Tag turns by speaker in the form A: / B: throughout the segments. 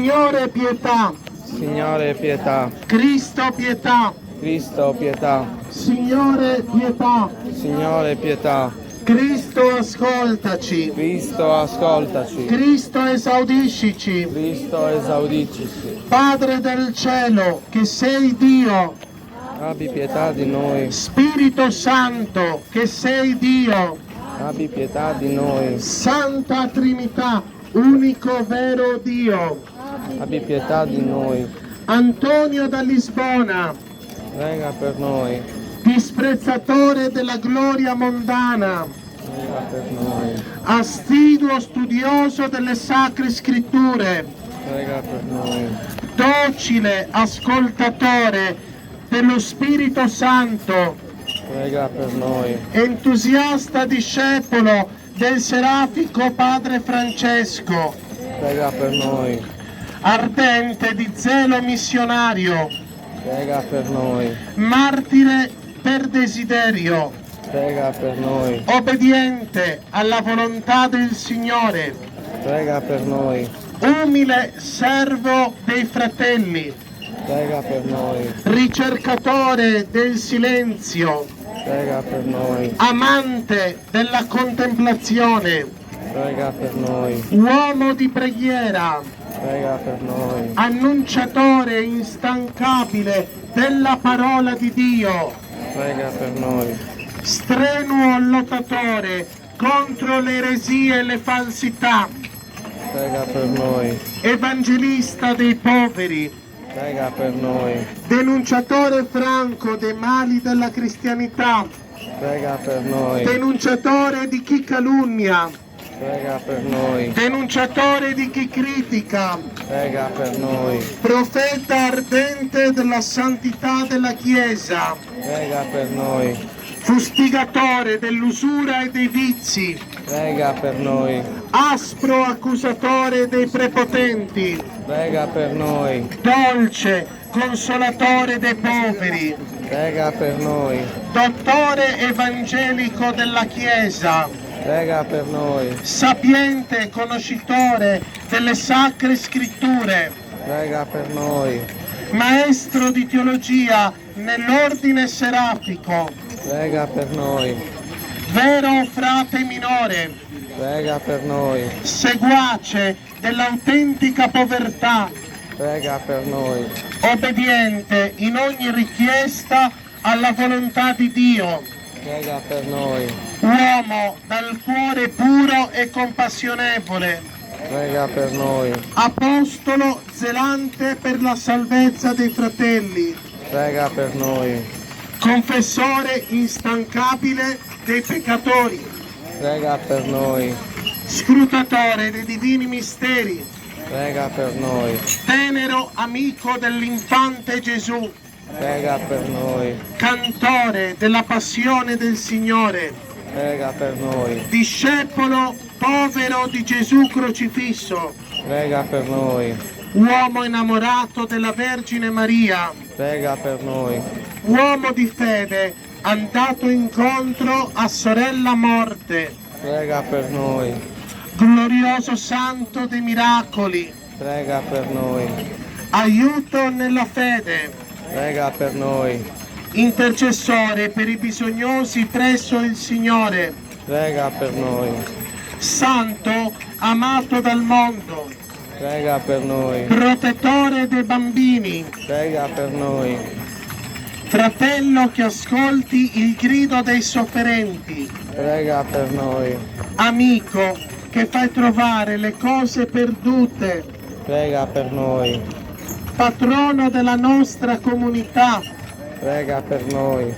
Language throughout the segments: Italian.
A: Signore pietà.
B: Signore pietà.
A: Cristo pietà.
B: Cristo pietà.
A: Signore pietà.
B: Signore pietà.
A: Cristo ascoltaci.
B: Cristo ascoltaci.
A: Cristo esaudiscici.
B: Cristo esaudiscici.
A: Padre del cielo, che sei Dio.
B: Abbi pietà di noi.
A: Spirito Santo, che sei Dio.
B: Abbi pietà di noi.
A: Santa Trinità, unico vero Dio.
B: Abbi pietà di noi.
A: Antonio da Lisbona,
B: Prega per noi.
A: disprezzatore della gloria mondana,
B: Prega per noi.
A: assiduo studioso delle sacre scritture,
B: Prega per noi.
A: docile ascoltatore dello Spirito Santo,
B: Prega per noi.
A: entusiasta discepolo del serafico Padre Francesco,
B: Prega per noi.
A: ardente di zelo missionario,
B: Prega per noi.
A: martire per desiderio,
B: Prega per noi.
A: obbediente alla volontà del Signore,
B: Prega per noi.
A: umile servo dei fratelli,
B: Prega per noi.
A: ricercatore del silenzio,
B: Prega per noi.
A: amante della contemplazione,
B: Prega per noi.
A: uomo di preghiera,
B: Prega per noi.
A: annunciatore instancabile della parola di Dio,
B: Prega per noi.
A: strenuo lottatore contro le eresie e le falsità,
B: Prega per noi.
A: evangelista dei poveri,
B: Prega per noi.
A: denunciatore franco dei mali della cristianità,
B: Prega per noi.
A: denunciatore di chi calunnia,
B: Prega per noi.
A: denunciatore di chi critica,
B: Prega per noi.
A: profeta ardente della santità della Chiesa,
B: Prega per noi.
A: fustigatore dell'usura e dei vizi,
B: Prega per noi.
A: aspro accusatore dei prepotenti,
B: Prega per noi.
A: dolce consolatore dei poveri,
B: Prega per noi.
A: dottore evangelico della Chiesa,
B: Prega per noi.
A: sapiente conoscitore delle sacre scritture,
B: Prega per noi.
A: maestro di teologia nell'ordine serafico,
B: Prega per noi.
A: vero frate minore,
B: Prega per noi.
A: seguace dell'autentica povertà,
B: Prega per noi.
A: obbediente in ogni richiesta alla volontà di Dio,
B: Prega per noi.
A: uomo dal cuore puro e compassionevole,
B: Prega per noi.
A: apostolo zelante per la salvezza dei fratelli,
B: Prega per noi.
A: confessore instancabile dei peccatori,
B: Prega per noi.
A: scrutatore dei divini misteri,
B: Prega per noi.
A: tenero amico dell'infante Gesù,
B: Prega per noi.
A: cantore della passione del Signore,
B: Prega per noi.
A: discepolo povero di Gesù crocifisso,
B: Prega per noi.
A: uomo innamorato della Vergine Maria,
B: Prega per noi.
A: uomo di fede andato incontro a sorella morte,
B: Prega per noi.
A: glorioso santo dei miracoli,
B: Prega per noi.
A: aiuto nella fede,
B: Prega per noi.
A: intercessore per i bisognosi presso il Signore,
B: Prega per noi.
A: santo amato dal mondo,
B: Prega per noi.
A: protettore dei bambini,
B: Prega per noi.
A: fratello che ascolti il grido dei sofferenti,
B: Prega per noi.
A: amico che fai trovare le cose perdute,
B: Prega per noi.
A: patrono della nostra comunità,
B: Prega per noi.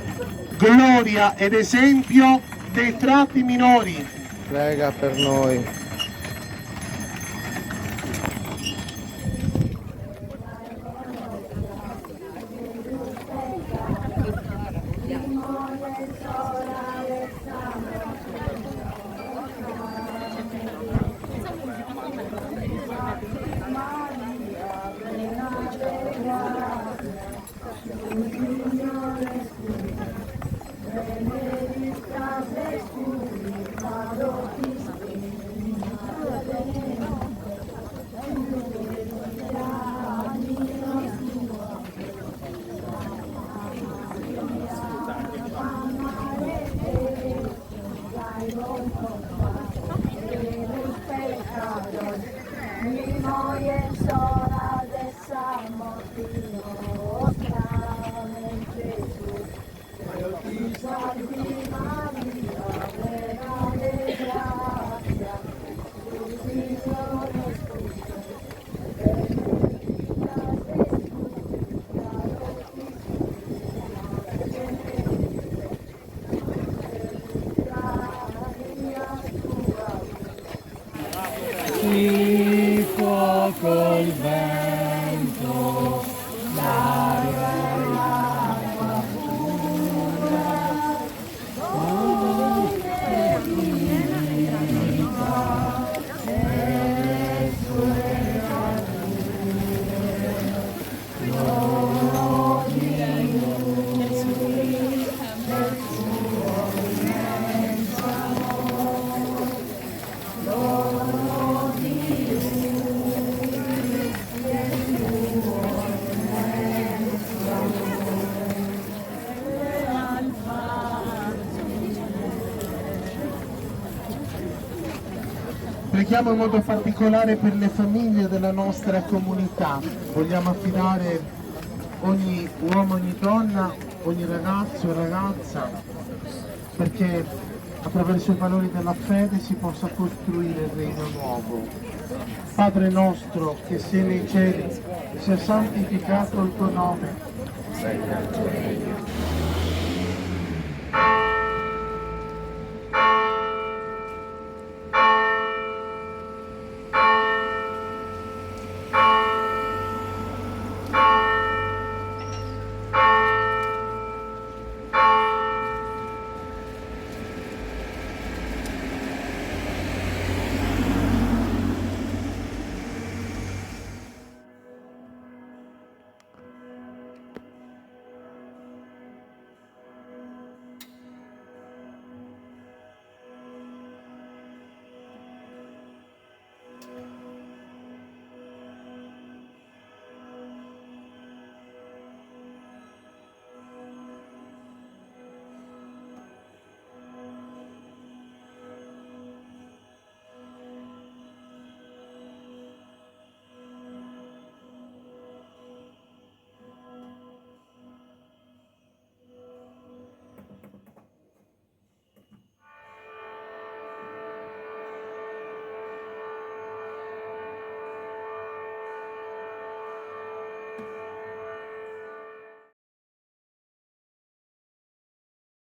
A: gloria ed esempio dei frati minori,
B: Prega per noi.
A: Preghiamo in modo particolare per le famiglie della nostra comunità. Vogliamo affidare ogni uomo, ogni donna, ogni ragazzo e ragazza, perché attraverso i valori della fede si possa costruire il regno nuovo. Padre nostro che sei nei cieli, sia santificato il tuo nome.
C: Venga il tuo regno.